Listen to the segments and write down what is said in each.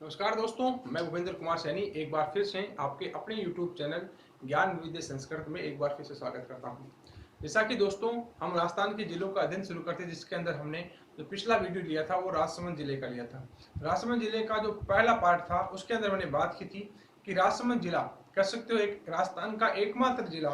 नमस्कार दोस्तों, मैं भूपेंद्र कुमार सैनी एक बार फिर से आपके अपने YouTube चैनल ज्ञान विविध संस्कृत में एक बार फिर से स्वागत करता हूं। जैसा कि दोस्तों हम राजस्थान के जिलों का अध्ययन शुरू करते हैं, जिसके अंदर हमने जो पिछला वीडियो लिया था वो राजसमंद जिले का लिया था। राजसमंद जिले का जो पहला पार्ट था उसके अंदर मैंने बात की थी कि राजसमंद जिला कह सकते हो एक राजस्थान का एकमात्र जिला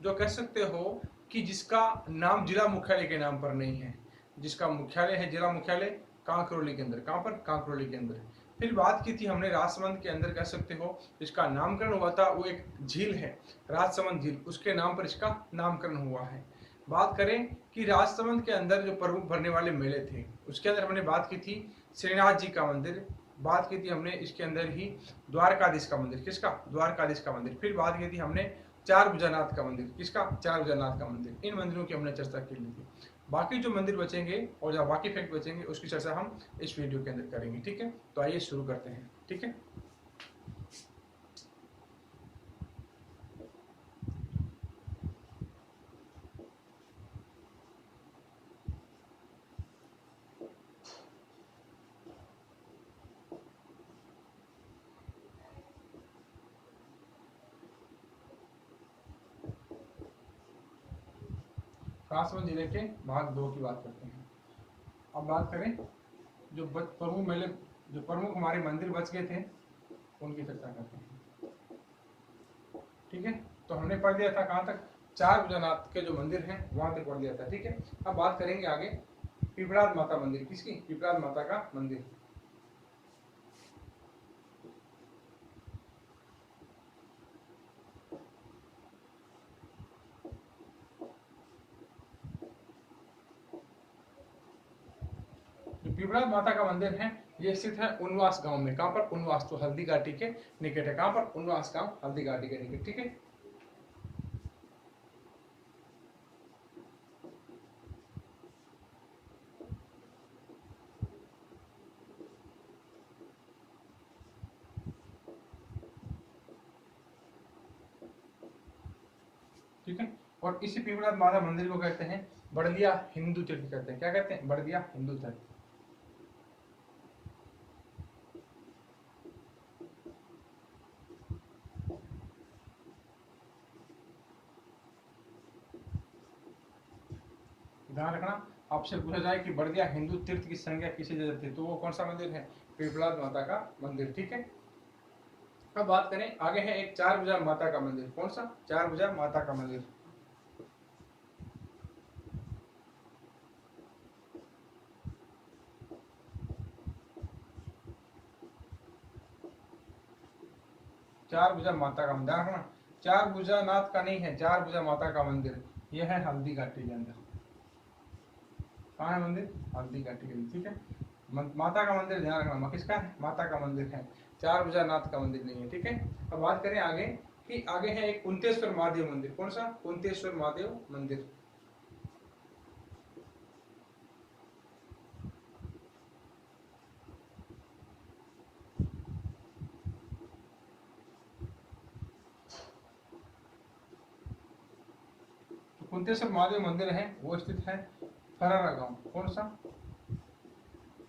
जो कह सकते हो कि जिसका नाम जिला मुख्यालय के नाम पर नहीं है, जिसका मुख्यालय है जिला मुख्यालय कांकरोली के अंदर। कहाँ पर? कांकरोली के अंदर। फिर बात की थी हमने राजसमंद के अंदर कह सकते हो इसका नामकरण हुआ था, वो एक झील है राजसमंद झील, उसके नाम पर इसका नामकरण हुआ है। बात करें कि राजसमंद के अंदर जो प्रमुख भरने वाले मेले थे उसके अंदर हमने बात की थी श्रीनाथ जी का मंदिर, बात की थी हमने इसके अंदर ही द्वारकाधीश का मंदिर। किसका? द्वारकाधीश का मंदिर। फिर बात की थी हमने चार भुजानाथ का मंदिर। किसका? चार भुजानाथ का मंदिर। इन मंदिरों की हमने चर्चा की ली थी। बाकी जो मंदिर बचेंगे और जो बाकी फैक्ट बचेंगे उसकी चर्चा हम इस वीडियो के अंदर करेंगे। ठीक है, तो आइए शुरू करते हैं। ठीक है, राजसमंद जिले के भाग 2 की बात करते हैं। अब बात करें जो प्रमुख मेले, जो प्रमुख हमारे मंदिर बच गए थे उनकी चर्चा करते हैं। ठीक है, तो हमने पढ़ लिया था कहाँ तक? चार भुजानाथ के जो मंदिर हैं वहां तक पढ़ लिया था। ठीक है, अब बात करेंगे आगे पिपराद माता मंदिर। किसकी? पिपराद माता का मंदिर। पिपराद माता का मंदिर है, ये स्थित है उनवास गांव में। कहां पर? उनवास, तो हल्दी घाटी के निकट है। कहां पर? उनवास गांव हल्दी घाटी के निकट। ठीक है, ठीक है। और इसी पिपराद माता मंदिर को कहते हैं बड़दिया हिंदू तीर्थ कहते हैं। क्या कहते हैं? बड़दिया हिंदू तीर्थ। ध्यान रखना, आपसे पूछा जाए कि बड़दिया हिंदू तीर्थ की संज्ञा किसे दी जाती है तो वो कौन सा मंदिर है? पिपलाद माता का मंदिर। ठीक है, अब बात करें आगे है एक चार भुजा माता का मंदिर। कौन सा? चार भुजा माता का मंदिर। चार भुजा माता का मंदिर है ना, चार भुजा नाथ का नहीं है, चार भुजा माता का मंदिर। यह है हल्दी घाटी के अंदर। कहाँ है मंदिर? हल्दी घाटी के अंदर। ठीक है, माता का मंदिर ध्यान रखना, किसका है? माता का मंदिर है, चार भुजा नाथ का मंदिर नहीं है। ठीक है, अब बात करें आगे कि आगे है एक कुंतेश्वर महादेव मंदिर। कौन सा? कुंतेश्वर महादेव मंदिर। कुंतेश्वर महादेव मंदिर है वो स्थित है फरारा गांव। कौन सा?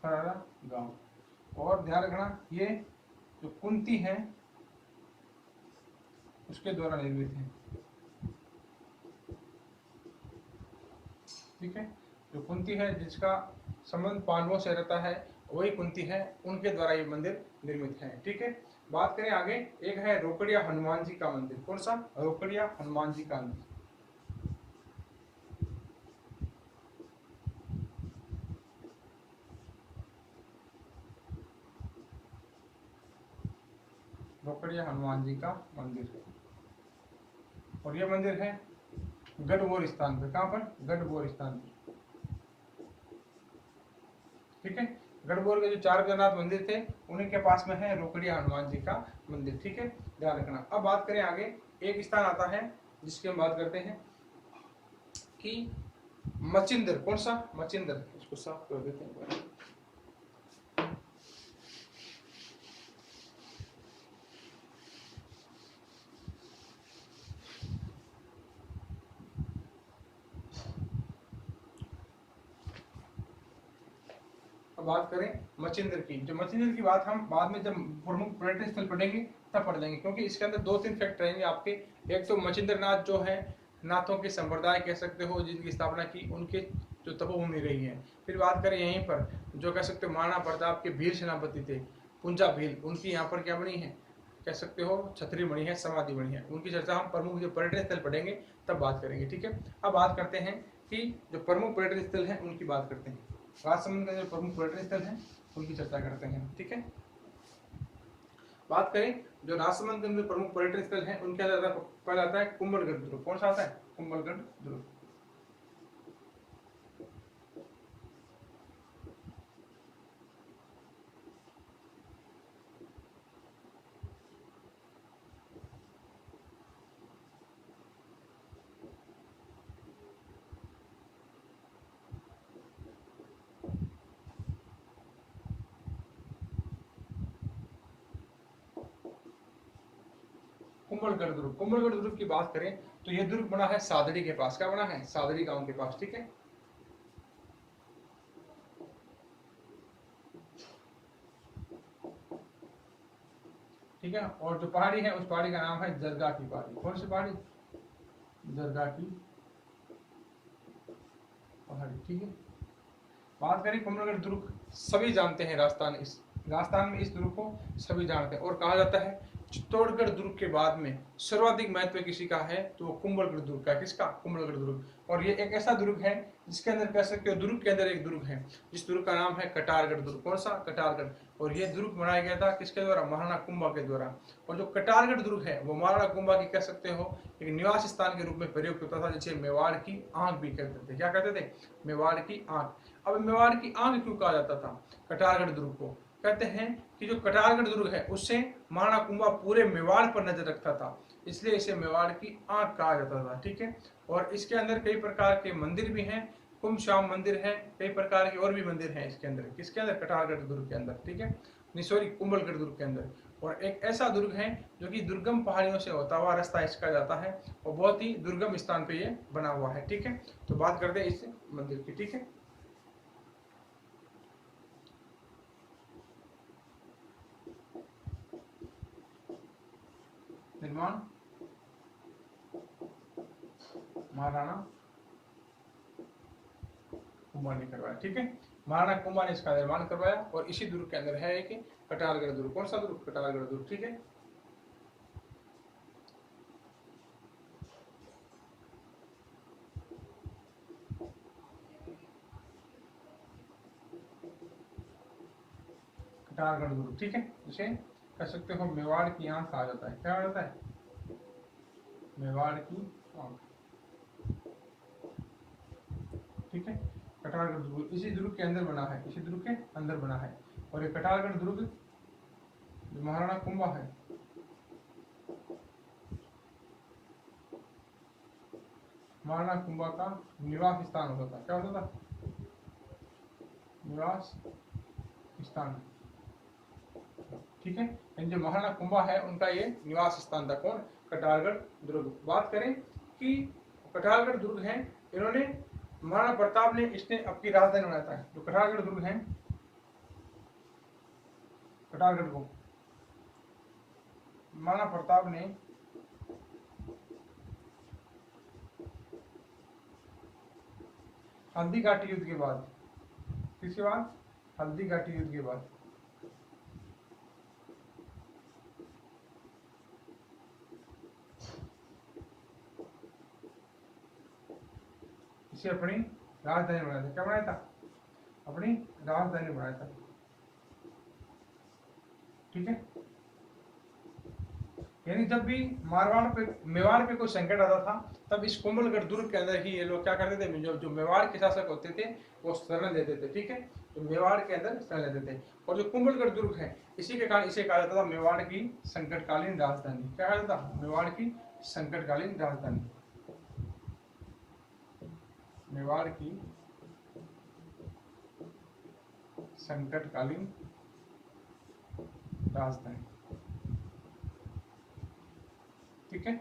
फरारा गांव। और ध्यान रखना ये जो कुंती है उसके द्वारा निर्मित है। ठीक है, जो कुंती है जिसका संबंध पांडवों से रहता है वही कुंती है, उनके द्वारा ये मंदिर निर्मित है। ठीक है, बात करें आगे एक है रोकड़िया हनुमान जी का मंदिर। कौन सा? रोकड़िया हनुमान जी का मंदिर। रोकड़िया हनुमान जी का मंदिर। और यह मंदिर है गढ़बोर स्थान पर। कहां पर? गढ़बोर स्थान पर। ठीक है, गढ़बोर के जो चार जगन्नाथ मंदिर थे उन्हीं के पास में है रोकड़िया हनुमान जी का मंदिर। ठीक है, ध्यान रखना। अब बात करें आगे एक स्थान आता है जिसकी हम बात करते हैं कि मचिंदर। कौन सा? मचिंदर। इसको साफ कर देते हैं। अब बात करें मचिंद्र की। जो मचिंद्र की बात हम बाद में जब प्रमुख पर्यटन स्थल पढ़ेंगे तब पढ़ लेंगे, क्योंकि इसके अंदर 2-3 फैक्ट रहेंगे आपके। एक तो मचिंद्र नाथ जो है नाथों के संप्रदाय कह सकते हो जिनकी स्थापना की, उनके जो तपोभूमि रही है। फिर बात करें यहीं पर जो कह सकते हो महाराणा प्रताप के भील सेनापति थे पुंजा भील, उनकी यहाँ पर क्या बनी है कह सकते हो छतरी बनी है, समाधि बनी है। उनकी चर्चा हम प्रमुख जो पर्यटन स्थल पढ़ेंगे तब बात करेंगे, ठीक है। अब बात करते हैं कि जो प्रमुख पर्यटन स्थल है उनकी बात करते हैं। राजसमंद के जो प्रमुख पर्यटन स्थल है उनकी चर्चा करते हैं, ठीक है। बात करें जो राजसमंद के अंदर प्रमुख पर्यटन स्थल है उनके अंदर पहला आता है कुंभलगढ़ दुर्ग। कौन सा आता है? कुंभलगढ़ दुर्ग। कुंभलगढ़ दुर्ग, कुंभलगढ़ दुर्ग की बात करें तो यह दुर्ग बना है सादड़ी के पास। क्या बना है? सादड़ी गांव के पास, ठीक है। ठीक है, और जो पहाड़ी है उस पहाड़ी का नाम है जरगा की पहाड़ी। कौन सी पहाड़ी? जरगा की पहाड़ी, ठीक है। बात करें कुंभलगढ़ दुर्ग सभी जानते हैं, राजस्थान में इस दुर्ग को सभी जानते हैं, और कहा जाता है चित्तौड़गढ़ दुर्ग के बाद में सर्वाधिक महत्व किसी का है तो वो कुंभलगढ़ दुर्ग का। किसका? कुंभलगढ़ दुर्ग। और ये एक ऐसा दुर्ग है जिसके अंदर कह सकते हो दुर्ग के अंदर एक दुर्ग है जिस दुर्ग का नाम है कटारगढ़ दुर्ग। कौन सा? कटारगढ़। और ये दुर्ग बनाया गया था किसके द्वारा? महाराणा कुंभा के द्वारा। और जो कटारगढ़ दुर्ग है वो महाराणा कुंभा की कह सकते हो एक निवास स्थान के रूप में प्रयुक्त होता था, जिसे मेवाड़ की आंख भी कहते थे। क्या कहते थे? मेवाड़ की आंख। अब मेवाड़ की आंख क्यों कहा जाता था कटारगढ़ दुर्ग को? कहते हैं कि जो कटारगढ़ दुर्ग है उससे महाराणा कुंभा पूरे मेवाड़ पर नजर रखता था, इसलिए इसे मेवाड़ की आंख कहा जाता था, ठीक है। और इसके अंदर कई प्रकार के मंदिर भी हैं, कुंभ श्याम मंदिर है, कई प्रकार के और भी मंदिर हैं इसके अंदर। किसके अंदर? कटारगढ़ दुर्ग के अंदर, ठीक है। सॉरी, कुंभलगढ़ दुर्ग के अंदर। और एक ऐसा दुर्ग है जो कि दुर्गम पहाड़ियों से होता हुआ रास्ता इसका जाता है और बहुत ही दुर्गम स्थान पे ये बना हुआ है, ठीक है। तो बात करते हैं इस मंदिर की, ठीक है। निर्माण महाराणा कुंभा ने करवाया, ठीक है। महाराणा कुंभा ने इसका निर्माण करवाया और इसी दुर्ग के अंदर है कि कटारगढ़ दुर्ग। कौन सा दुर्ग? कटारगढ़ दुर्ग, ठीक है। कटारगढ़ दुर्ग, ठीक है। इसे कह सकते हो मेवाड़ की आंख कहा जाता है। क्या कहा जाता है? मेवाड़ की आंख, ठीक है। कटारगढ़ दुर्ग इसी दुर्ग के अंदर बना है, इसी दुर्ग के अंदर बना है। और ये कटारगढ़ दुर्ग जो महाराणा कुंभा है महाराणा कुंभा का निवास स्थान होता था। क्या होता था? निवास स्थान, ठीक है। जो महाराणा कुंभा है उनका ये निवास स्थान था। कौन? कटारगढ़ दुर्ग। बात करें कि कटारगढ़ दुर्ग है, इन्होंने महाराणा प्रताप ने इसने अपनी राजधानी बनाया था। जो कटारगढ़ दुर्ग है, कटारगढ़ को महाराणा प्रताप ने हल्दी घाटी युद्ध के बाद, किसके बाद? हल्दी घाटी युद्ध के बाद इसे अपनी राजधानी बनाया था। क्या बनाया था? अपनी राजधानी बनाया था, ठीक है। यानी जब भी मारवाड़ पे मेवाड़ पे कोई संकट आता था तब इस कुंभलगढ़ दुर्ग के अंदर ही ये लोग क्या करते थे, जो मेवाड़ के शासक होते थे वो शरण लेते थे, ठीक है। तो मेवाड़ के अंदर शरण लेते थे। और जो कुंभलगढ़ दुर्ग है इसी के कारण इसे कहा जाता था मेवाड़ की संकटकालीन राजधानी। क्या कहा जाता था? मेवाड़ की संकटकालीन राजधानी। मेवाड़ की संकटकालीन राजधानी, ठीक है।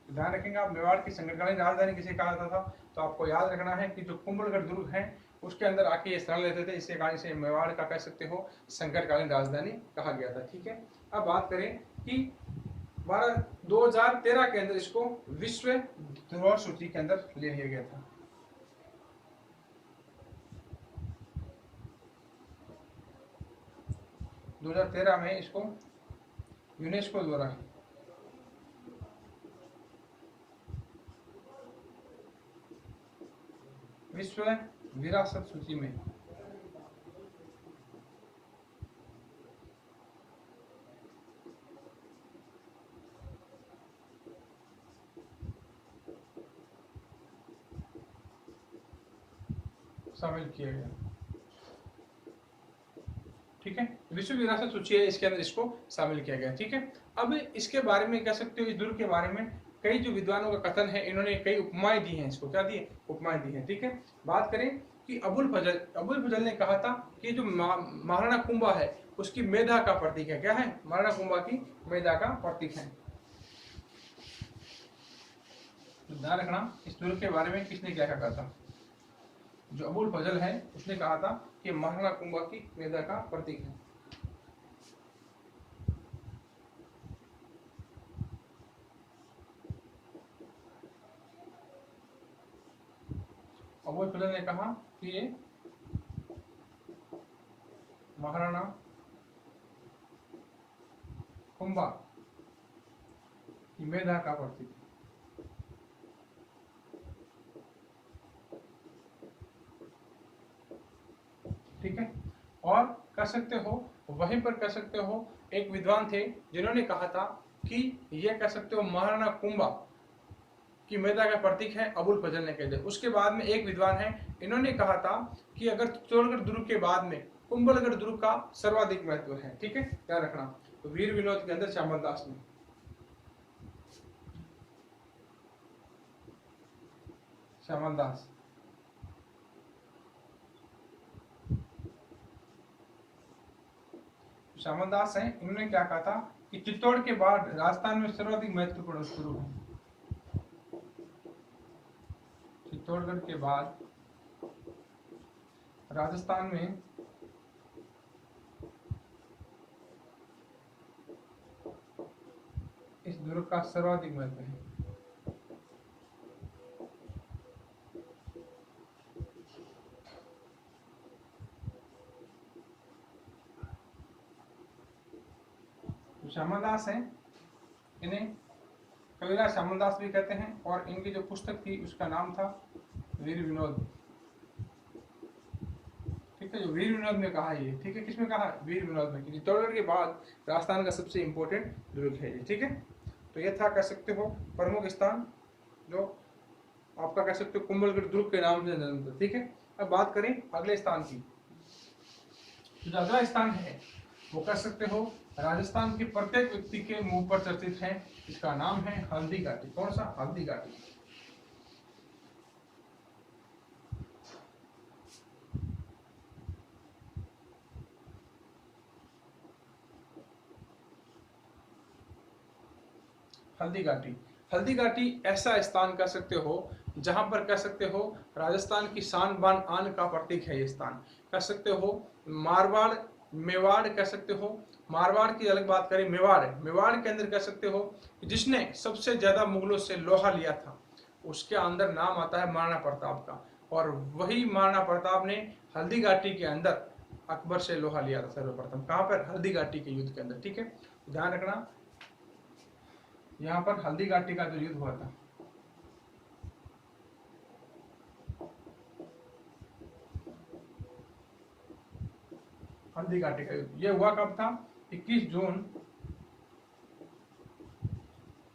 ध्यान रखेंगे आप, मेवाड़ की संकटकालीन राजधानी किसे कहा जाता था? तो आपको याद रखना है कि जो कुंभलगढ़ दुर्ग है उसके अंदर आके ये शरण लेते थे, इसके कारण इसे मेवाड़ का कह सकते हो संकटकालीन राजधानी कहा गया था। ठीक है, अब बात करें कि 2013 के अंदर इसको विश्व धरोहर सूची के अंदर ले लिया गया था। दो 2013 में इसको यूनेस्को द्वारा विश्व विरासत सूची में शामिल किया गया। ठीक है, विश्व विरासत सूची है, इसके अंदर इसको शामिल किया गया। ठीक है, अब इसके बारे में कह सकते हो, इस दुर्ग के बारे में कई जो विद्वानों का कथन है, इन्होंने कई उपमाएं दी हैं इसको। क्या दी? उपमाएं दी हैं। ठीक है, बात करें कि अबुल फजल ने कहा था कि जो महाराणा कुंभा है उसकी मेधा का प्रतीक है। क्या है? महाराणा कुंभा की मेधा का प्रतीक है। ध्यान रखना, इस दुर्ग के बारे में किसने क्या कहा था? जो अबुल फजल है उसने कहा था कि महाराणा कुंभा की मेधा का प्रतीक है। अबुल फजल ने कहा कि ये महाराणा कुंभा की मेधा का प्रतीक है। ठीक है, और कह सकते हो वहीं पर कह सकते हो एक विद्वान थे जिन्होंने कहा था कि यह कह सकते हो महाराणा कुंभा की मेधा का प्रतीक है, अबुल फजल ने कह दिया। उसके बाद में एक विद्वान है, इन्होंने कहा था कि अगर चित्तौड़गढ़ दुर्ग के बाद में कुंभलगढ़ दुर्ग का सर्वाधिक महत्व है। ठीक है, ध्यान रखना। तो वीर विनोद के अंदर श्यामल दास ने श्यामल दास हैं, इन्होंने क्या कहा था कि चित्तौड़ के बाद राजस्थान में सर्वाधिक महत्वपूर्ण गुरु है। चित्तौड़गढ़ के बाद राजस्थान में इस दुर्ग का सर्वाधिक महत्व है। श्यामल दास हैं, इन्हें कविराज श्यामल दास भी कहते हैं, और इनकी जो पुस्तक थी उसका नाम था वीर विनोद। ठीक है, जो वीर विनोद में कहा ये। ठीक है, किसमें कहा? वीर विनोद में। चित्तौड़गढ़ के बाद राजस्थान का सबसे इंपॉर्टेंट दुर्ग है ये। ठीक है, तो ये था कह सकते हो प्रमुख स्थान जो आपका कह सकते हो कुंभलगढ़ दुर्ग के नाम से जन्म था। ठीक है, अब बात करें अगले स्थान की। जो अगला स्थान है वो कह सकते हो राजस्थान के प्रत्येक व्यक्ति के मुंह पर चर्चित है। इसका नाम है हल्दी घाटी। कौन सा? हल्दी घाटी। हल्दी घाटी। हल्दी घाटी ऐसा स्थान कह सकते हो जहां पर कह सकते हो राजस्थान की शान बान आन का प्रतीक है। ये स्थान कह सकते हो मारवाड़ मेवाड़ कह सकते हो। मारवाड़ की अलग बात करें, मेवाड़ के अंदर कह सकते हो जिसने सबसे ज्यादा मुगलों से लोहा लिया था, उसके अंदर नाम आता है महाराणा प्रताप का। और वही महाराणा प्रताप ने हल्दी घाटी के अंदर अकबर से लोहा लिया था सर्वप्रथम। कहां पर? हल्दी घाटी के युद्ध के अंदर। ठीक है, ध्यान रखना, यहाँ पर हल्दी घाटी का जो युद्ध हुआ था, हल्दी घाटी का युद्ध ये हुआ कब था? 21 जून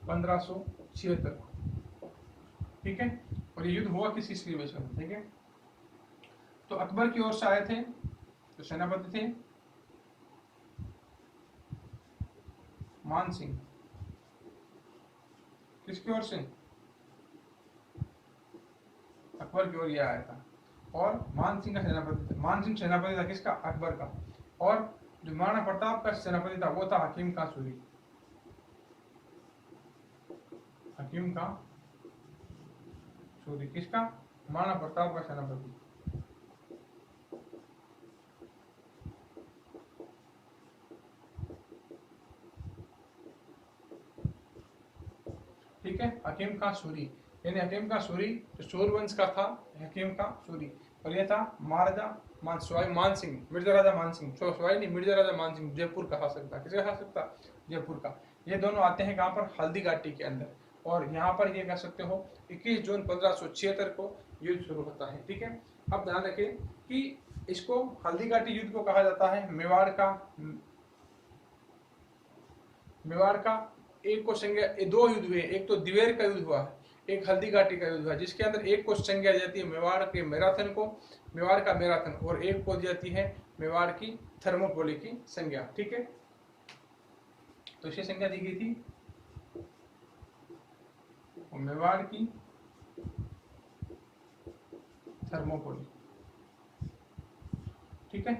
1576। ठीक है, और ये युद्ध हुआ किस ईस्वी में? ठीक है, तो अकबर की ओर से आए थे तो सेनापति थे मान सिंह। किसकी ओर से? अकबर की ओर ये आया था, और मान सिंह का सेनापति था। मान सिंह सेनापति था किसका? अकबर का। और जो महाराणा प्रताप का सेनापति था वो था हकीम का सूरी। हकीम का सूरी किसका? महाराणा प्रताप का सेनापति। ठीक है, हकीम खां सूरी, यानी हकीम खां सूरी जो सूरवंश का था, हकीम खां सूरी, और ये था महाराजा सवाई मान सिंह, मिर्जा राजा मान सिंह, सवाई नहीं, मिर्जा राजा मान सिंह, जयपुर का शासक था। किसका शासक था? जयपुर का। ये दोनों आते हैं कहाँ पर? हल्दी घाटी के अंदर। और यहाँ पर ये कह सकते हो 21 जून 1576 को युद्ध शुरू होता है। ठीक है, अब ध्यान रखें कि इसको हल्दी घाटी युद्ध को कहा जाता है मेवाड़ का एक को संज्ञा, दो युद्ध हुए, एक तो दिवेर का युद्ध हुआ है, एक हल्दी घाटी का युद्ध हुआ, जिसके अंदर एक को संज्ञा जाती है मेवाड़ के मैराथन को, मेवाड़ का मैराथन, और एक को जाती है मेवाड़ की थर्मोपोली की संज्ञा। ठीक है, तो इसे संज्ञा दी गई थी मेवाड़ की थर्मोपोली। ठीक है,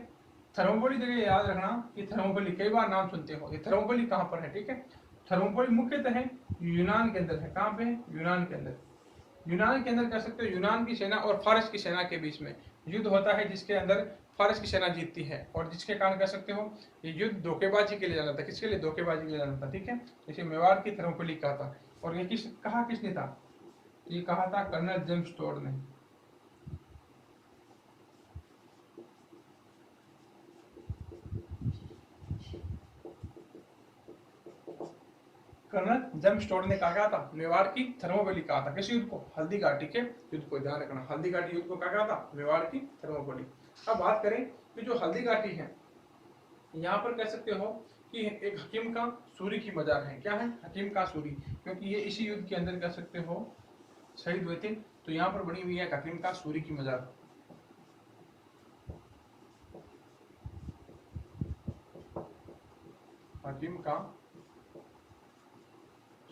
थर्मोपोली जगह याद रखना कि थर्मोपोली कई बार नाम सुनते हो। ये थर्मोपोली कहाँ पर है? ठीक है, थर्मोपोली मुख्यतः है यूनान के अंदर है। कहाँ पे है? यूनान के अंदर। यूनान के अंदर कह सकते हो यूनान की सेना और फारस की सेना के बीच में युद्ध होता है, जिसके अंदर फारस की सेना जीतती है, और जिसके कारण कह सकते हो ये युद्ध धोखेबाजी के लिए जाना था। किसके लिए? धोखेबाजी के लिए जाना था। ठीक है, इसे मेवाड़ की थर्मोपोली कहा था। और ये किसने था? ये कहा था कर्नल जेम्स टोड ने। कर्नल जेम्स टोड ने कहा था मेवाड़ की थर्मोपोली कहा था। किस युद्ध को? हल्दी घाटी के युद्ध को। ध्यान रखना, हल्दी घाटी युद्ध को कहा था मेवाड़ की थर्मोपोली। अब बात करें कि जो हल्दी घाटी है, यहाँ पर कह सकते हो कि एक हकीम का सूरी की मजार है। क्या है? हकीम का सूरी, क्योंकि ये इसी युद्ध के अंदर कह सकते हो शहीद हुए थे। तो यहाँ पर बनी हुई है हकीम का सूरी की मजार। हकीम का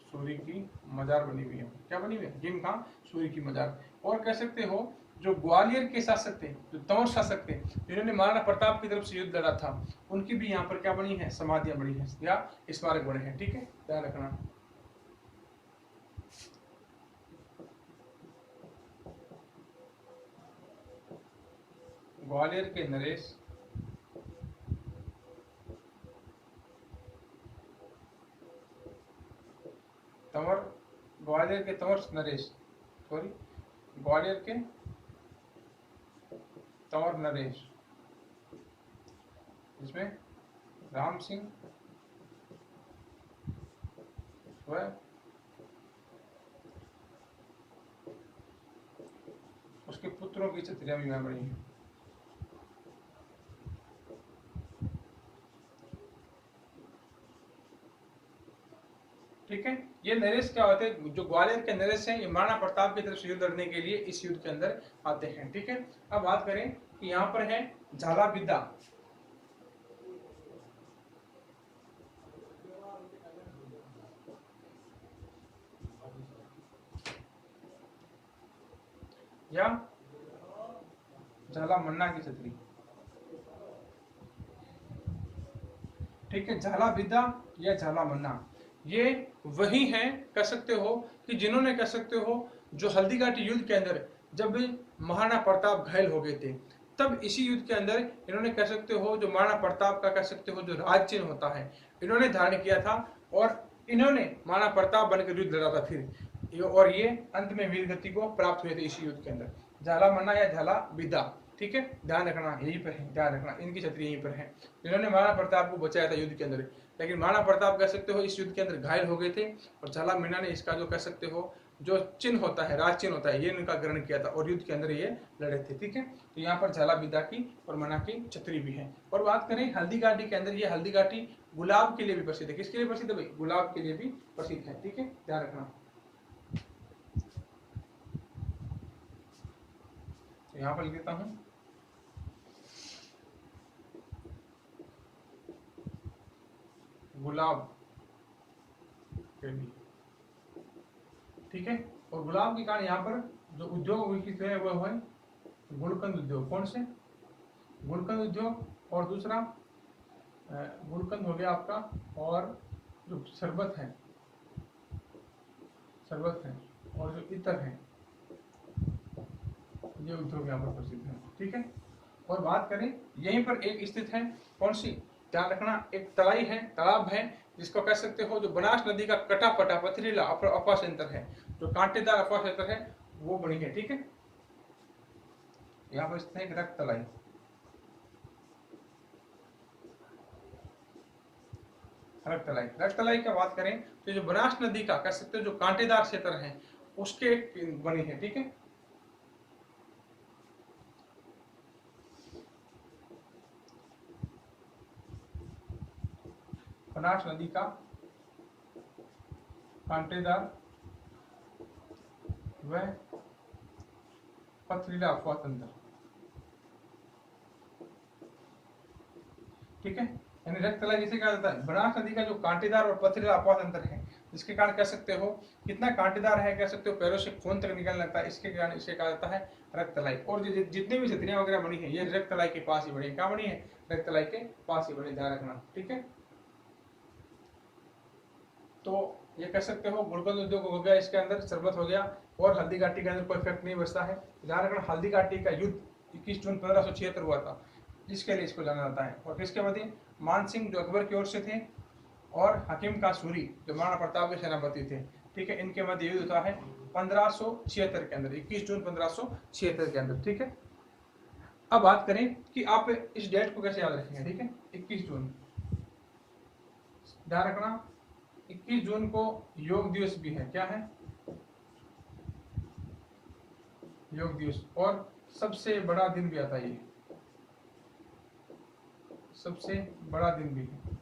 सूरी की मजार बनी हुई है। क्या बनी हुई है? हकीम का सूरी की मजार। और कह सकते हो जो ग्वालियर के शासक थे, जो तंवर शासक थे, जिन्होंने महाराणा प्रताप की तरफ से युद्ध लड़ा था, उनकी भी यहाँ पर क्या बनी है? समाधियां बनी है या स्मारक बने हैं। ठीक है, ध्यान रखना। ग्वालियर के नरेश, तंवर, ग्वालियर के तंवर नरेश, सॉरी, ग्वालियर के तंवर नरेश, जिसमें राम सिंह व उसके पुत्रों की छत्रियां भी यहाँ बनी है। ठीक है, ये नरेश क्या होते हैं? जो ग्वालियर के नरेश हैं, ये महाराणा प्रताप की तरफ से युद्ध लड़ने के लिए इस युद्ध के अंदर आते हैं। ठीक है, अब बात करें कि यहाँ पर है झाला विद्या। या झाला मन्ना की छतरी। ठीक है, झाला विद्या या झाला मन्ना, ये वही हैं कह सकते हो कि जिन्होंने कह सकते हो जो हल्दी घाटी युद्ध के अंदर जब महाराणा प्रताप घायल हो गए थे, तब इसी युद्ध के अंदर इन्होंने कह सकते हो जो महाराणा प्रताप का कह सकते हो जो राज चिन्ह होता है, इन्होंने धारण किया था, और इन्होंने महाराणा प्रताप बनकर युद्ध लड़ा था फिर, और ये अंत में वीर गति को प्राप्त हुए थे इसी युद्ध के अंदर। झाला मन्ना या झाला विदा। ठीक है, ध्यान रखना, यहीं पर है, ध्यान रखना, इनकी छतरी यहीं पर है, जिन्होंने महाराणा प्रताप को बचाया था युद्ध के अंदर। लेकिन महाराणा प्रताप कह सकते हो इस युद्ध के अंदर घायल हो गए थे, और झाला मन्ना ने इसका जो कह सकते हो जो चिन्ह होता है, राज चिन्ह होता है, ये इनका ग्रहण किया था और युद्ध के अंदर ये लड़े थे। ठीक है, तो यहाँ पर झाला विदा की और मन्ना की छतरी भी है। और बात करें हल्दी घाटी के अंदर, ये हल्दी घाटी गुलाब के लिए भी प्रसिद्ध है। किसके लिए प्रसिद्ध है भाई? गुलाब के लिए भी प्रसिद्ध है। ठीक है, ध्यान रखना। तो यहाँ पर लिख देता हूँ गुलाब के लिए। ठीक है, और गुलाब के कारण यहाँ पर जो उद्योग विकसित है वो है गुलकंद उद्योग। कौन से? गुलकंद उद्योग, और दूसरा गुलकंद हो गया आपका, और जो शरबत है और जो इतर है, ये उद्योग यहाँ पर प्रसिद्ध है। ठीक है, और बात करें यहीं पर एक स्थित है कौन सी? ध्यान रखना, एक तलाई है, तालाब है, जिसको कह सकते हो जो बनास नदी का कटा फटा पथरीला अफवाह सेंटर है, जो कांटेदार अफवाह सेंटर है वो बनी है। ठीक है, यहाँ पर स्थित है एक रक्त तलाई। रक्त तलाई का बात करें तो जो बनास नदी का कह सकते हो जो कांटेदार क्षेत्र है उसके बनी है। ठीक है, बनास नदी का कांटेदार व पथरीला अफवाह तंत्र। ठीक है, यानी रक्त तलाई जिसे कहा जाता है, बनास नदी का जो कांटेदार और पथरीला अफवाह तंत्र है, जिसके कारण कह सकते हो कितना कांटेदार है, कह सकते हो पैरों से खून तक निकलने लगता है, इसके कारण इसे कहा जाता है रक्त तलाई। और जितनी भी छतरियां वगैरह बनी है ये रक्त तलाई के पास ही बनी है। क्या बनी है? रक्त तलाई के पास ही बनी, ध्यान रखना। ठीक है, तो ये कह सकते हो गुड़कंद उद्योग हो गया, इसके अंदर शरबत हो गया, और हल्दी घाटी के अंदर कोई इफेक्ट नहीं बचता है। ध्यान रखना, हल्दी घाटी का युद्ध 21 जून 1576 हुआ था, जिसके लिए इसको जाना जाता है। और किसके मध्य? मान सिंह जो अकबर की ओर से थे, और हकीम का सूरी जो महाराणा प्रताप के सेनापति थे। ठीक है, इनके मध्य युद्ध होता है 1576 के अंदर, 21 जून 1576 के अंदर। ठीक है, अब बात करें कि आप इस डेट को कैसे याद रखेंगे। ठीक है, 21 जून, ध्यान रखना 21 जून को योग दिवस भी है। क्या है? योग दिवस। और सबसे बड़ा दिन भी आता है, ये सबसे बड़ा दिन भी है,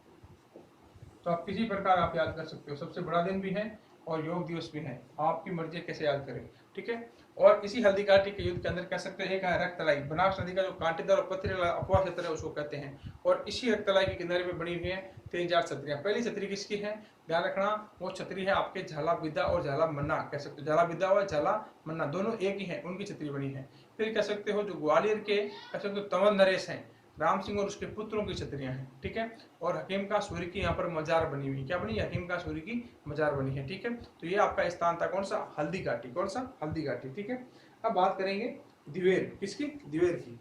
तो आप किसी प्रकार आप याद कर सकते हो, सबसे बड़ा दिन भी है और योग दिवस भी है, आपकी मर्जी कैसे याद करें। ठीक है, और इसी हल्दी घाटी के युद्ध के अंदर कह सकते हैं एक है रक्त तलाई, बनास नदी का जो कांटेदार और पथरीला अफवाह क्षेत्र है उसको कहते हैं। और इसी रक्त तलाई के किनारे पे बनी हुई है 3000 छतरियां। पहली छतरी किसकी है? ध्यान रखना, वो छतरी है आपके झाला विद्या और झाला मन्ना, कह सकते हो झाला विद्या और झाला मन्ना दोनों एक ही है, उनकी छतरी बनी है। फिर कह सकते हो जो ग्वालियर के कह सकते हो तंवर नरेश हैं, राम सिंह और उसके पुत्रों की छतरियां हैं। ठीक है, और हकीम का सूरी की यहाँ पर मजार बनी हुई। क्या बनी? हकीम का सूरी की मजार बनी है। ठीक है, तो ये आपका स्थान था कौन सा? हल्दी घाटी। कौन सा? हल्दी घाटी। ठीक है, अब बात करेंगे दिवेर, किसकी? दिवेर की।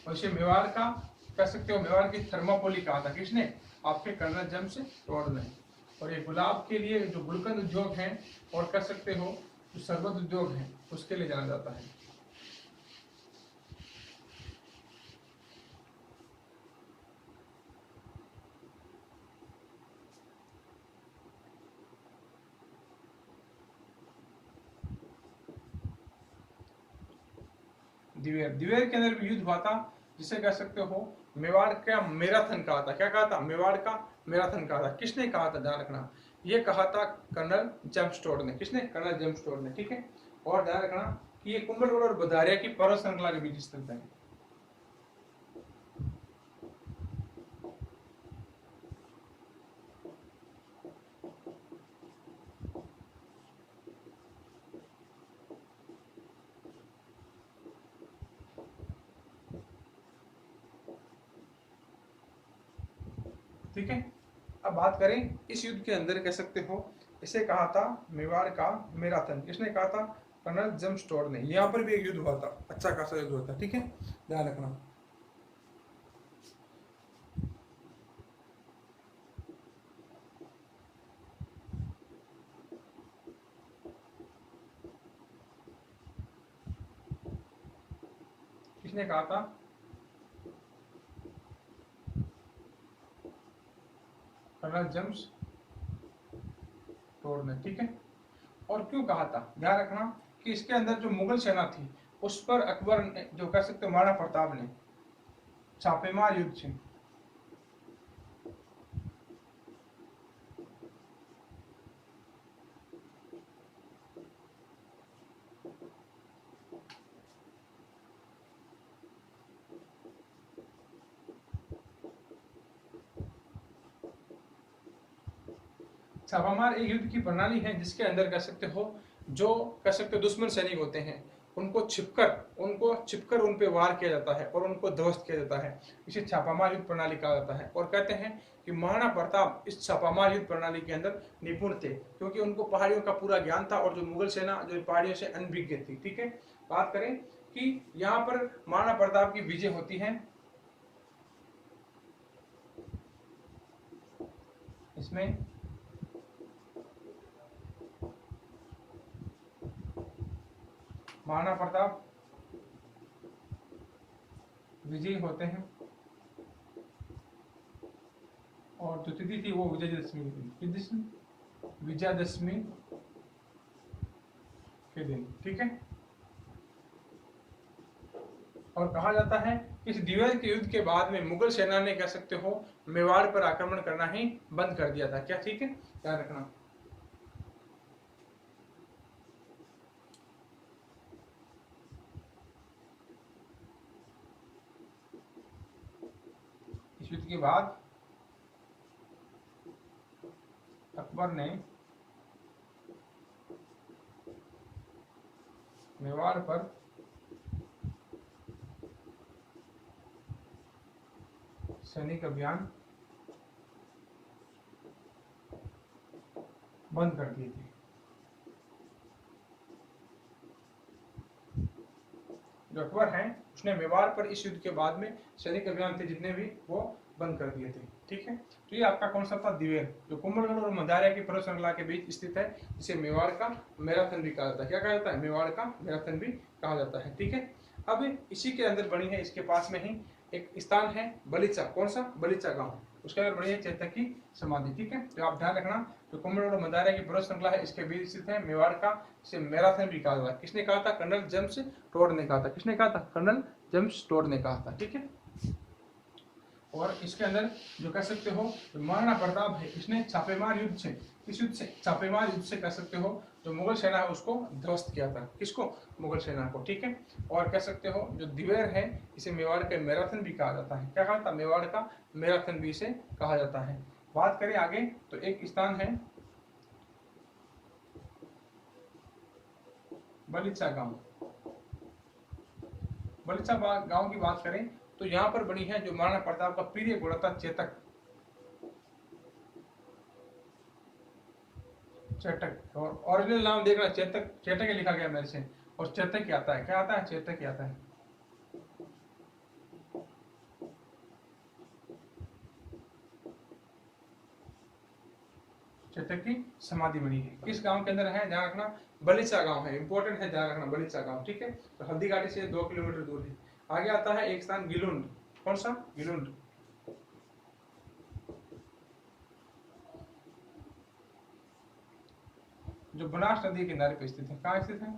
वैसे मेवाड़ का कह सकते हो, मेवाड़ की थर्मापोली कहा था किसने? आपके कर्नल जेम्स टॉड ने। और ये गुलाब के लिए जो गुलकंद उद्योग है और कह सकते हो जो शरबत उद्योग है उसके लिए जाना जाता है। दिवेर, दिवेर के अंदर भी युद्ध हुआ था, जिसे कह सकते हो मेवाड़ का मैराथन कहा था। क्या कहा था? मेवाड़ का मैराथन कहा था। किसने कहा था? ध्यान रखना, ये कहा था कर्नल जेम्स टॉड ने। किसने? कर्नल जेम्स टॉड ने। ठीक है, और ध्यान रखना कि ये कुंभलगढ़ और बदारिया की पर्वत श्रृंखला के बीच स्थित है। ठीक है, अब बात करें इस युद्ध के अंदर कह सकते हो इसे कहा था मेवाड़ का मैराथन। किसने कहा था? कर्नल जेम्स टॉड ने। यहाँ पर भी एक युद्ध हुआ था, अच्छा खासा युद्ध हुआ था। ठीक है, ध्यान रखना। किसने कहा था? कर्नल जेम्स टॉड ने। ठीक है, और क्यों कहा था? ध्यान रखना कि इसके अंदर जो मुगल सेना थी उस पर अकबर ने, जो कह सकते हो महाराणा प्रताप ने, छापेमार युद्ध से छापामार एक युद्ध की प्रणाली है जिसके अंदर कह सकते हो जो कह सकते हो दुश्मन सैनिक होते हैं उनको छिपकर उन पे वार किया जाता है और उनको ध्वस्त किया जाता है। इसे छापामार युद्ध प्रणाली कहा जाता है। और कहते हैं कि महाराणा प्रताप इस छापामार युद्ध प्रणाली के अंदर निपुण थे, क्योंकि उनको पहाड़ियों का पूरा ज्ञान था और जो मुगल सेना जो पहाड़ियों से अनभिज्ञ थी। ठीक है, बात करें कि यहाँ पर महाराणा प्रताप की विजय होती है इसमें महाराणा प्रताप विजयी होते हैं और जो तिथि थी वो विजयदशमी के दिन, विजयदशमी के दिन, ठीक है। और कहा जाता है इस दिवेर के युद्ध के बाद में मुगल सेना ने कह सकते हो मेवाड़ पर आक्रमण करना ही बंद कर दिया था। क्या, ठीक है, ध्यान रखना। इस युद्ध के बाद अकबर ने मेवाड़ पर सैनिक अभियान बंद कर दिए थे। जो अकबर है उसने मेवाड़ पर इस युद्ध के बाद में सैनिक अभियान थे जितने भी वो बंद कर दिए थे, ठीक है। तो ये आपका कौन सा था, दिवेर, जो कुंभलगढ़ और मंदारिया की पर्वत श्रृंखला के बीच स्थित है, जिसे मेवाड़ का मैराथन भी कहा जाता है। क्या कहा जाता है, मेवाड़ का मैराथन भी कहा जाता है, ठीक है। अब इसी के अंदर बनी है, इसके पास में ही एक स्थान है बलीचा, कौन सा, बलीचा गांव, उसके अंदर बनी है चेतक की समाधि, ठीक है। तो आप ध्यान रखना, जो कुंभलगढ़ और मंदारिया की पर्वत श्रृंखला है इसके बीच स्थित है मेवाड़ का, इसे मैराथन भी कहा जाता है। किसने कहा था, कर्नल जेम्स टोड ने कहा था। किसने कहा था, कर्नल जेम्स टोड ने कहा था, ठीक है। और इसके अंदर जो कह सकते हो महाराणा प्रताप है, इसने छापेमार युद्ध से, इस युद्ध से, छापेमार युद्ध से कह सकते हो जो मुगल सेना है उसको ध्वस्त किया था। किसको, मुगल सेना को, ठीक है। और कह सकते हो जो दिवेर है इसे मेवाड़ का मैराथन भी कहा जाता है। क्या कहा था, मेवाड़ का मैराथन भी इसे कहा जाता है। बात करें आगे तो एक स्थान है बलीचा गांव। बलीचा गांव की बात करें तो यहाँ पर बनी है जो महाराणा प्रताप का प्रिय घोड़ा था चेतक, चेतक। और ओरिजिनल नाम देखना, चेतक, चेतक लिखा गया मेरे से, और चेतक क्या आता है, क्या आता है, चेतक क्या आता है। चेतक की समाधि बनी है, किस गांव के अंदर है, ध्यान रखना, बलीचा गांव है, इंपॉर्टेंट है, ध्यान रखना, बलीचा गांव, ठीक है। तो हल्दी घाटी से 2 किलोमीटर दूर है। आगे आता है एक स्थान गिलुंड, कौन सा, गिलुंड, जो बनास नदी के किनारे पर स्थित है। कहाँ स्थित है,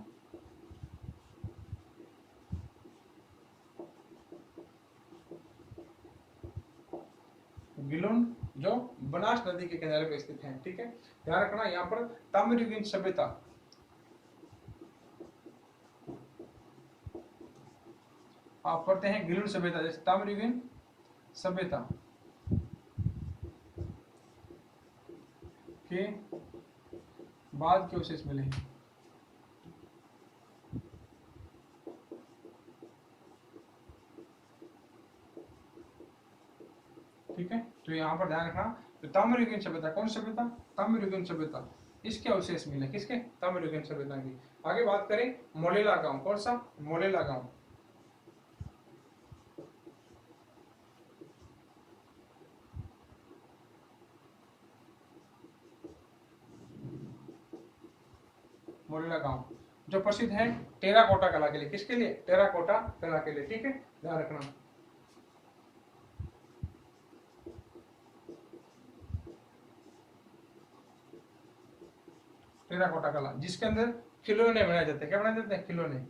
गिलुंड, जो बनास नदी के किनारे पर स्थित है, ठीक है। ध्यान रखना, यहाँ पर ताम्रयुगीन सभ्यता, आप पढ़ते हैं गिलुंड सभ्यता, जैसे ताम्रयुगीन सभ्यता के बाद के अवशेष मिले हैं, ठीक है। तो यहाँ पर ध्यान रखना, तो ताम्रयुगीन सभ्यता, कौन सभ्यता, ताम्रयुगीन सभ्यता, इसके अवशेष मिले, किसके, ताम्रयुगीन सभ्यता की। आगे बात करें मोलेला गांव, कौन सा, मोलेला गांव, मोलेला गांव जो प्रसिद्ध है टेराकोटा कला के लिए। किसके लिए, टेराकोटा कला के लिए, ठीक है, ध्यान रखना। टेराकोटा कला जिसके अंदर खिलौने बनाए जाते हैं। क्या बनाए जाते हैं, खिलौने,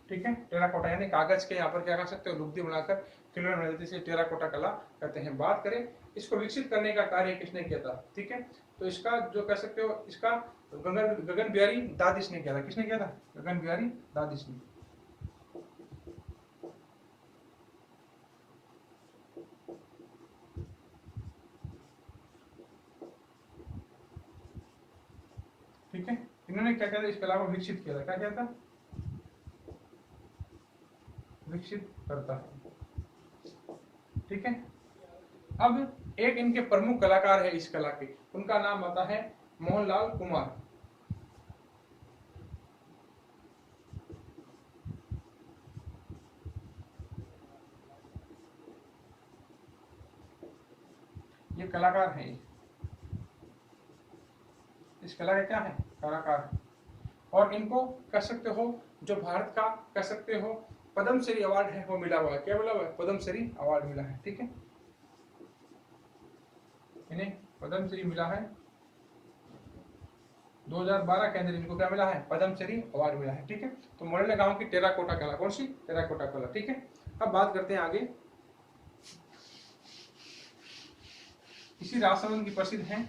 ठीक है। टेराकोटा यानी कागज के यहाँ पर क्या कर सकते हो, लुगदी बनाकर खिलौने बनाए जाते हैं, इसे टेराकोटा कला कहते हैं। बात करें इसको विकसित करने का कार्य किसने किया था, ठीक है। तो इसका जो कह सकते हो, इसका गगन बिहारी दादिश ने किया था। किसने किया था, गगन बिहारी दादिश ने, ठीक है। इन्होंने क्या किया था, इसके अलावा विकसित किया था। क्या किया था, विकसित करता है, ठीक है। अब एक इनके प्रमुख कलाकार है इस कला के, उनका नाम आता है मोहनलाल कुमार। ये कलाकार हैं, इस कला का क्या है, कलाकार है। और इनको कह सकते हो जो भारत का कह सकते हो पद्मश्री अवार्ड है वो मिला हुआ है। क्या मिला हुआ है, पद्मश्री अवार्ड मिला है, ठीक है, इन्हें पद्मश्री मिला है। 2012 के अंदर इनको क्या मिला है, पद्मश्री अवार्ड मिला है, ठीक है। तो मोरेला गांव की टेराकोटा कला, कौन सी, टेराकोटा कला, ठीक है। अब बात करते हैं आगे, इसी राजसमंद की प्रसिद्ध है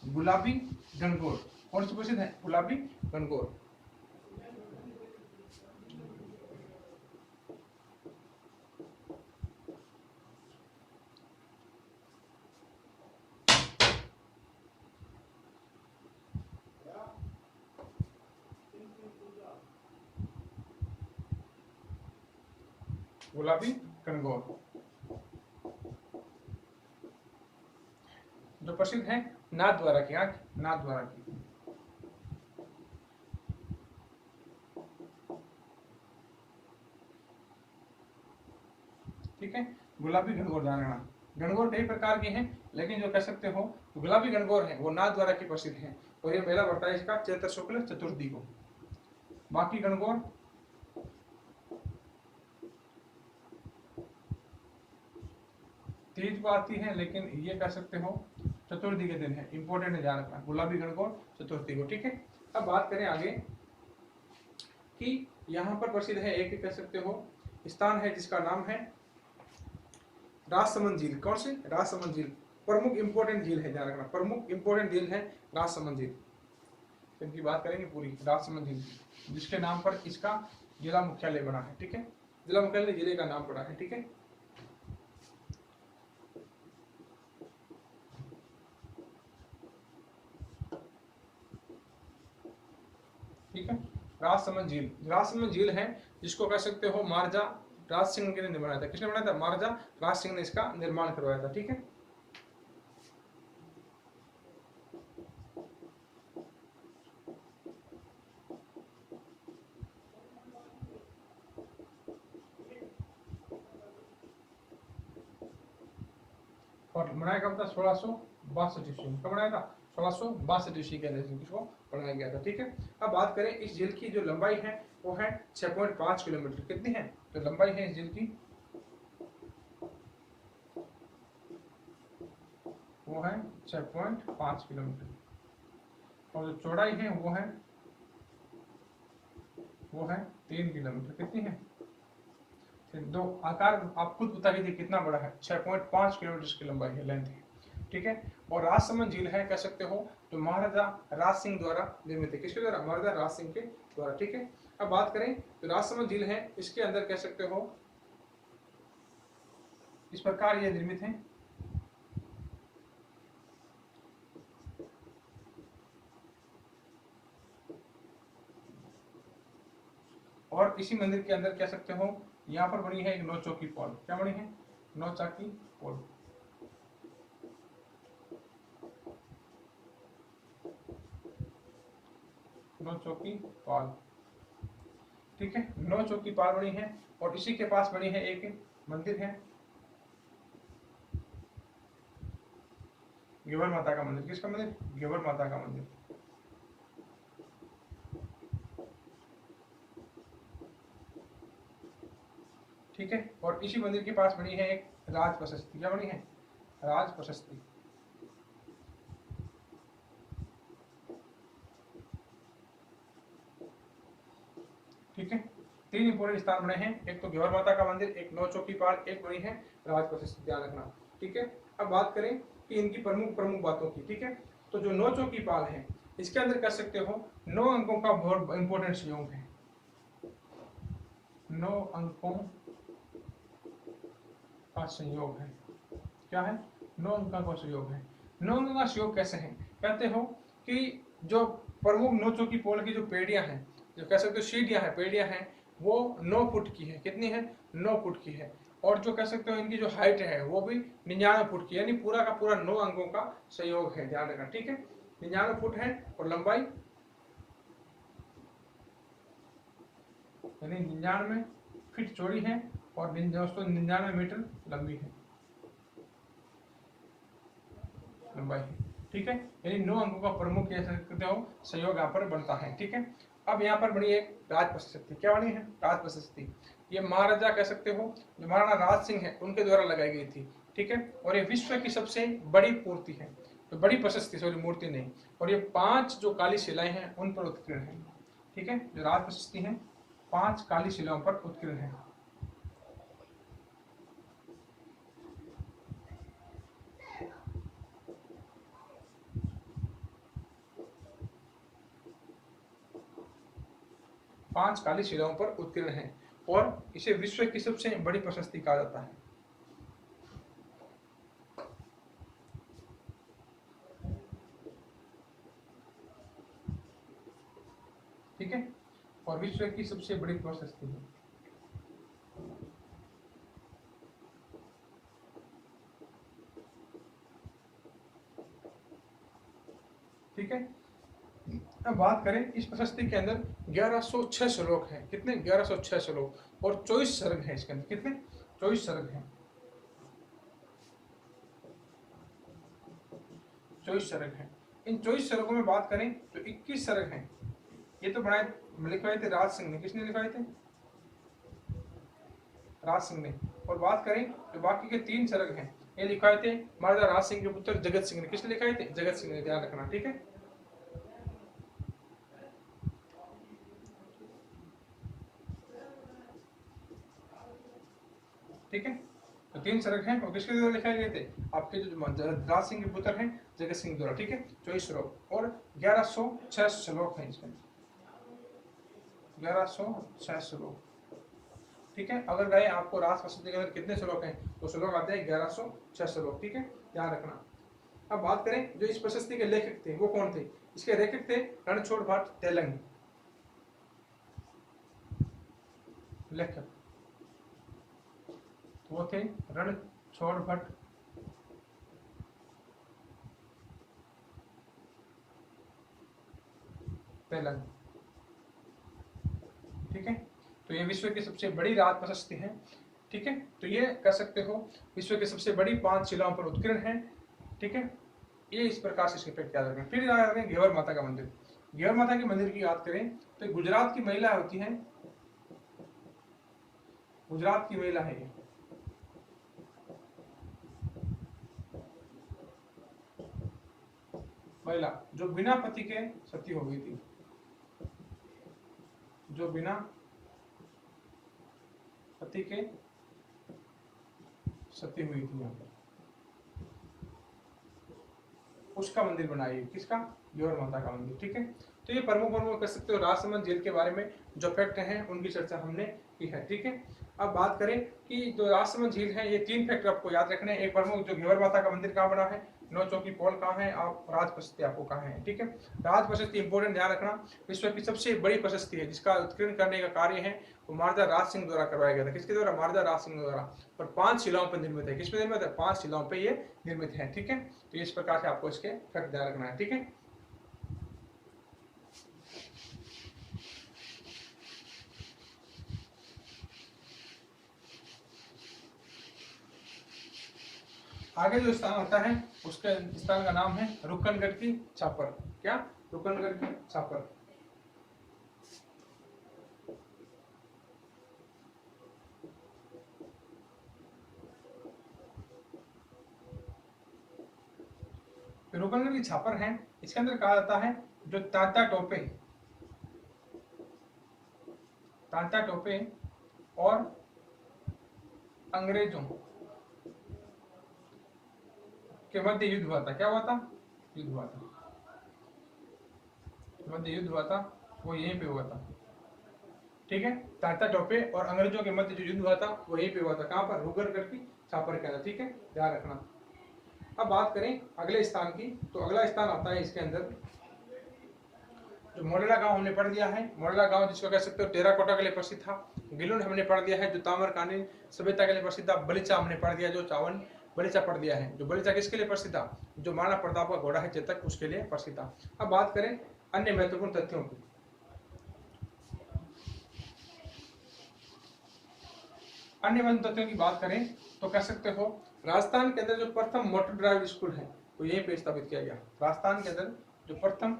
गुलाबी गणगौर। कौन सी प्रसिद्ध है, गुलाबी गणगौर। गुलाबी गणगौर जो प्रसिद्ध है नाथ द्वारा की, नाथ द्वारा की, ठीक है। गुलाबी गणगौर जानना, गणगौर कई प्रकार के हैं, लेकिन जो कह सकते हो गुलाबी गणगौर है वो नाथ द्वारा की प्रसिद्ध है। और ये मेला बढ़ता है इसका चैत्र शुक्ल चतुर्थी को। बाकी गणगौर तीज को आती है, लेकिन ये कह सकते हो चतुर्थी के दिन है, इंपॉर्टेंट है ध्यान रखना, गुलाबी गणगौर चतुर्थी को, ठीक है। अब बात करें आगे कि यहाँ पर प्रसिद्ध है एक कह सकते हो स्थान है जिसका नाम है राजसमंद झील। कौन सी, राजसमंद झील, प्रमुख इंपॉर्टेंट झील है, ध्यान रखना, प्रमुख इंपॉर्टेंट झील है राजसमंद झील। इनकी बात करेंगे पूरी राजसमंद झील की, जिसके नाम पर इसका जिला मुख्यालय बना है, ठीक है, जिला मुख्यालय जिले का नाम पड़ा है, ठीक है। ठीक है, राजसमंद झील, राजसमंद झील है जिसको कह सकते हो महाराजा राज सिंह ने बनाया था। किसने बनाया था, महाराजा राज सिंह ने इसका निर्माण करवाया था, ठीक है। और बनाया कब था, 1662 ईस्वी में। कब बनाया था, 1662 ईस्वी के अंदर इसको बनाया गया था, ठीक है। अब बात करें इस झील की जो लंबाई है वो है 6.5 किलोमीटर। कितनी है, जो लंबाई है इस झील की वो है 6.5 किलोमीटर। और जो चौड़ाई है वो है 3 किलोमीटर। कितनी है, दो आकार आप खुद बता दीजिए कितना बड़ा है, 6.5 किलोमीटर की लंबाई है, लेंथ है, ठीक है। और राजसमंद झील है कह सकते हो जो महाराजा राज सिंह द्वारा निर्मित है। किसके द्वारा, महाराजा राज सिंह के द्वारा, ठीक है। अब बात करें तो राजसमंद झील है, इसके अंदर कह सकते हो इस प्रकार ये निर्मित है। और इसी मंदिर के अंदर कह सकते हो यहाँ पर बनी है एक नौ चौकी पोल। क्या बनी है, नौ चौकी पोल, नौ चौकी पाल, ठीक है, नौ चौकी पाल बनी है। और इसी के पास बनी है एक मंदिर है घेवर माता का मंदिर। किसका मंदिर, घेवर माता का मंदिर, ठीक है। और इसी मंदिर के पास बनी है एक राज प्रशस्ति। क्या बनी है, राज प्रशस्ति, ठीक है। 3 इंपोर्टेंट स्थान बने हैं, एक तो घेवर माता का मंदिर, एक नौ चौकी पाल, एक बनी है राज प्रशस्ति, ध्यान रखना, ठीक है। अब बात करें कि इनकी प्रमुख बातों की, ठीक है। तो जो नौ चौकी पाल है इसके अंदर कर सकते हो 9 अंकों का बहुत इंपोर्टेंट संयोग है, 9 अंकों का संयोग है। क्या है, 9 अंकों का संयोग है। 9 अंकों का संयोग कैसे है, कहते हो कि जो प्रमुख नौ चौकी पोल की जो पेड़ियां हैं, जो कह सकते हो सीढ़ियां हैं, पेड़ियां हैं, वो 9 फुट की है। कितनी है, 9 फुट की है। और जो कह सकते हो इनकी जो हाइट है वो भी 99 फुट की, यानी पूरा का पूरा 9 अंकों का संयोग है, ध्यान रखना, ठीक है। 99 फुट है और लंबाई यानी 99 फीट चौड़ी है और 99 मीटर लंबी है। लंबाई है। ठीक है, यानी 9 अंकों का प्रमुख कह सकते हो संयोग यहाँ पर बनता है। ठीक है, अब यहाँ पर बनी एक राज प्रशस्ति। क्या बनी है? राज प्रशस्ति। ये महाराजा कह सकते हो जो महाराणा राज सिंह है उनके द्वारा लगाई गई थी। ठीक है, और ये विश्व की सबसे बड़ी मूर्ति है, तो बड़ी प्रशस्ति, सॉरी मूर्ति नहीं। और ये 5 जो काली शिलाएं हैं उन पर उत्कीर्ण है। ठीक है, जो राज प्रशस्ति है 5 काली शिलाओं पर उत्कीर्ण है। पांच काली शिलाओं पर उत्कीर्ण है और इसे विश्व की सबसे बड़ी प्रशस्ति कहा जाता है। ठीक है, और विश्व की सबसे बड़ी प्रशस्ति है। ठीक है, अब बात करें इस प्रशस्ति के अंदर 1106 श्लोक हैं। कितने? 1106 श्लोक और 24 सर्ग हैं इसके अंदर। कितने? 24 सर्ग हैं। 24 सर्ग हैं। इन 24 सर्गों में बात करें तो 21 सर्ग हैं। ये तो बनाए लिखवाए थे राज सिंह ने। किसने लिखवाए थे? राज सिंह ने। और बात करें तो बाकी के 3 सर्ग हैं, ये लिखवाए थे महाराजा राज सिंह के पुत्र जगत सिंह ने। किसने लिखाए थे? जगत सिंह ने। ध्यान रखना। ठीक है, ठीक है, तो 3 सर्ग हैं और किसके द्वारा लिखाए गए थे? आपके जो राज सिंह के पुत्र हैं जगत सिंह द्वारा। ठीक है, 24 श्लोक और 1106 श्लोक हैं इसमें। 1106 श्लोक। ठीक है, अगर गए आपको राज प्रशस्ति के अंदर कितने श्लोक हैं तो श्लोक आते हैं 1106 श्लोक। ठीक है, ध्यान रखना। अब बात करें जो इस प्रशस्ति के लेखक थे वो कौन थे? इसके लेखक थे रणछोड़ भट्ट तेलंग। लेखक वो थे रणछोड़ भट्ट तेलंग। ठीक है, तो ये विश्व की सबसे बड़ी राज प्रशस्ति है। ठीक है, तो ये कह सकते हो विश्व की सबसे बड़ी 5 शिलाओं पर उत्कीर्ण है। ठीक है, ये इस प्रकार से इसके याद रखें। फिर याद रखें घेवर माता का मंदिर। घेवर माता के मंदिर की याद करें तो गुजरात की महिला होती है, गुजरात की महिला है ये। महिला जो बिना पति के सती हो गई थी, जो बिना पति के सती हुई थी यहाँ पर, उसका मंदिर बनाइए। किसका? घेवर माता का मंदिर। ठीक है, तो ये प्रमुख कह सकते हो राजसमंद झील के बारे में जो फैक्ट हैं उनकी चर्चा हमने की है। ठीक है, अब बात करें कि जो राजसमंद झील है ये 3 फैक्ट आपको याद रखने हैं। एक प्रमुख जो घेवर माता का मंदिर कहाँ बना है, 9 चौकी पोल कहाँ है, आप राज प्रशस्ति आपको कहाँ है। ठीक है, राज प्रशस्ति इंपोर्टेंट ध्यान रखना, विश्व की सबसे बड़ी प्रशस्ति है जिसका उत्कीर्ण करने का कार्य है वो महाराजा राज सिंह द्वारा करवाया गया था। किसके द्वारा? महाराजा राज सिंह द्वारा। और 5 शिलाओं पर निर्मित है। किस पे निर्मित है? 5 शिलाओं पर ये निर्मित है। ठीक है, तो इस प्रकार से आपको इसके फैक्ट ध्यान रखना है। ठीक है, आगे जो स्थान आता है उसके स्थान का नाम है रुकनगढ़ की छापर। क्या? रुकनगढ़ की छापर। रुकनगढ़ की छापर है, इसके अंदर कहा जाता है जो तांता टोपे, तांता टोपे और अंग्रेजों के मध्य युद्ध हुआ था। क्या हुआ था? युद्ध हुआ था, मध्य युद्ध हुआ था, वो यहीं पे हुआ था। ठीक है, तांता टोपे और अंग्रेजों के मध्य जो युद्ध हुआ था वो यहीं पे हुआ था। कहाँ पर? रुकनगढ़ की छापर के अंदर। ठीक है, ध्यान रखना। अब बात करें अगले स्थान की, तो अगला स्थान आता है इसके अंदर जो मोरेला गांव हमने पढ़ दिया है। मोरेला गांव जिसको कह सकते हो टेराकोटा के लिए प्रसिद्ध था। गिलुन हमने पढ़ दिया है जो ताम्रकालीन सभ्यता के लिए प्रसिद्ध था। बलिचा हमने पढ़ दिया जो चावन बलिचा पढ़ दिया है। जो बलिचा किसके लिए प्रसिद्ध था? जो महाराणा प्रताप का घोड़ा है चेतक, उसके लिए प्रसिद्ध था। अब बात करें अन्य महत्वपूर्ण तथ्यों की। अन्य महत्वपूर्ण तथ्यों की बात करें तो कह सकते हो राजस्थान के अंदर जो प्रथम मोटर ड्राइव स्कूल है वो यहीं पे स्थापित किया गया। राजस्थान के अंदर जो प्रथम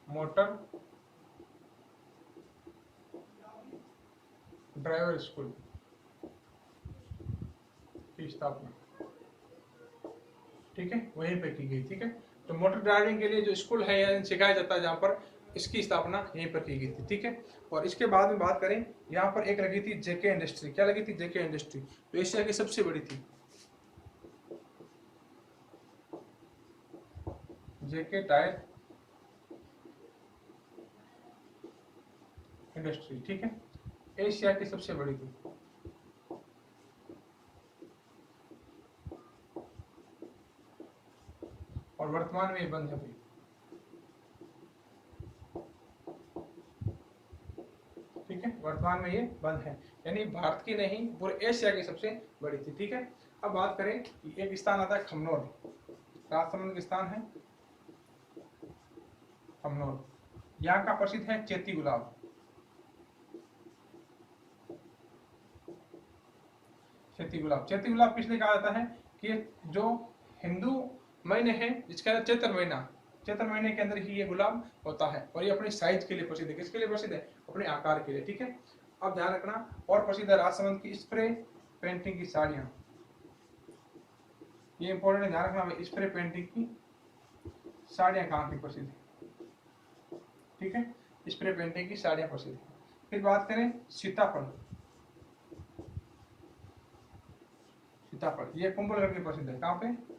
मोटर ड्राइवर स्कूल की स्थापना, ठीक है, वहीं पे की गई। ठीक है, तो मोटर ड्राइविंग के लिए जो स्कूल है या सिखाया जाता है जहाँ पर, इसकी स्थापना यहीं पर की गई थी। ठीक है, और इसके बाद में बात करें, यहाँ पर एक लगी थी जेके इंडस्ट्री। क्या लगी थी? जेके इंडस्ट्री, तो एशिया की सबसे बड़ी थी, जेके टायर इंडस्ट्री। ठीक है, एशिया की सबसे बड़ी थी। और वर्तमान में ये बंद है भाई। ठीक है, वर्तमान में ये बंद है, यानी भारत की नहीं पूरे एशिया की सबसे बड़ी थी। ठीक है, अब बात करें, एक स्थान आता है खमनोर, राजसमंद का स्थान है खमनोर। यहाँ का प्रसिद्ध है चैती गुलाब। चैती गुलाब, चैती गुलाब किसलिए कहा जाता है कि जो हिंदू महीने हैं जिसके अंदर चैत्र महीना, चैत्र महीने के अंदर ही ये गुलाब होता है, और ये अपनी साइज के लिए प्रसिद्ध है। किसके लिए प्रसिद्ध है? अपने आकार के लिए। ठीक है, अब ध्यान रखना, और प्रसिद्ध है राजसमंद की स्प्रे पेंटिंग की साड़ियां। ये इंपॉर्टेंट है, ध्यान रखना, स्प्रे पेंटिंग की साड़ियां कहाँ की प्रसिद्ध है। ठीक है, स्प्रे पेंटिंग की साड़ियां प्रसिद्ध है। फिर बात करें सीताफल, सीताफल ये कुंभलगढ़ की प्रसिद्ध है। कहाँ पे?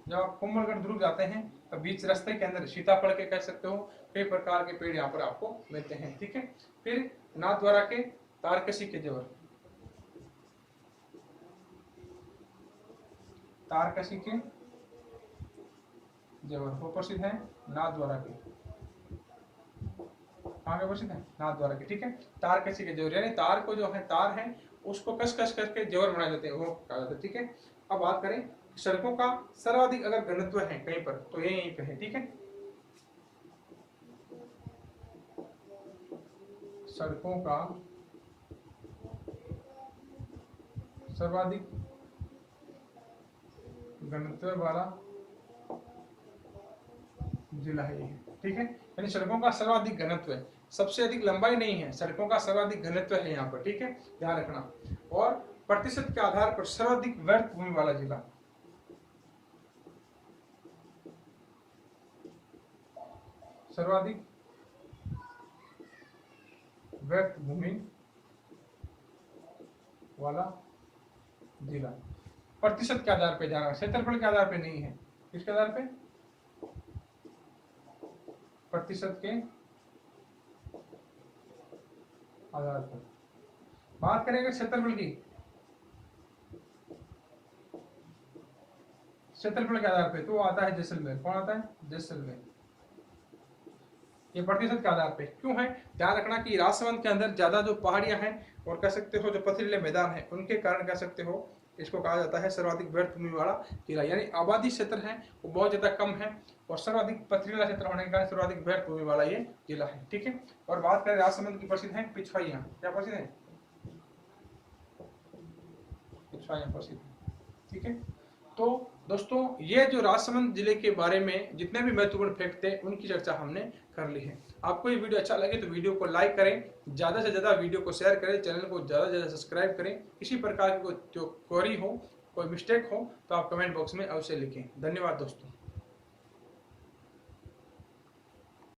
जब आप कुंभलगढ़ दुर्ग जाते हैं तो बीच रास्ते के अंदर सीताफल के कह सकते हो कई प्रकार के पेड़ यहाँ पर आपको मिलते हैं। ठीक है, फिर नाथद्वारा के तारकसी के जेवर, तारकसी के जेवर वो प्रसिद्ध है नाथद्वारा के। कहाँ के प्रसिद्ध है? नाथद्वारा के। ठीक है, तारकसी के जेवर, यानी तार को जो है, तार है उसको कस कस करके जेवर बनाए जाते हैं, वो कहा जाता है। ठीक है, अब बात करें सड़कों का सर्वाधिक अगर घनत्व है कहीं पर तो ये यहीं पे है। ठीक है, सड़कों का सर्वाधिक घनत्व वाला जिला है ये। ठीक है, यानी सड़कों का सर्वाधिक घनत्व है, सबसे अधिक लंबाई नहीं है, सड़कों का सर्वाधिक घनत्व है यहाँ पर। ठीक है, ध्यान रखना। और प्रतिशत के आधार पर सर्वाधिक व्यर्थ भूमि वाला जिला, सर्वाधिक व्यर्थ भूमि वाला जिला। प्रतिशत के आधार पे जा रहा है, क्षेत्रफल के आधार पे नहीं है। किसके आधार पे? प्रतिशत के आधार पर। बात करेंगे क्षेत्रफल की, क्षेत्रफल के आधार पे तो आता है जैसलमेर। कौन आता है? जैसलमेर। ये प्रतिशत के आधार पे क्यों है? ध्यान रखना कि राजसमंद के अंदर ज्यादा जो पहाड़ियां हैं और कह सकते हो जो पथरीले मैदान है, उनके कारण कह सकते हो इसको कहा जाता है सर्वाधिक व्यर्थ भूमि वाला जिला। यानी आबादी क्षेत्र है वो बहुत ज्यादा कम है और सर्वाधिक पथरीला क्षेत्र होने के कारण सर्वाधिक व्यर्थ भूमि वाला ये जिला है। ठीक है, और बात करें राजसमंद की प्रसिद्ध है पिछवाइयां। क्या प्रसिद्ध है? पिछवाइयां प्रसिद्ध है। ठीक है, तो दोस्तों ये जो राजसमंद जिले के बारे में जितने भी महत्वपूर्ण फैक्ट थे उनकी चर्चा हमने कर ली है। आपको ये वीडियो अच्छा लगे तो वीडियो को लाइक करें, ज़्यादा से ज़्यादा वीडियो को शेयर करें, चैनल को ज़्यादा से ज़्यादा सब्सक्राइब करें। किसी प्रकार की कोई क्वेरी हो, कोई मिस्टेक हो तो आप कमेंट बॉक्स में अवश्य लिखें। धन्यवाद दोस्तों।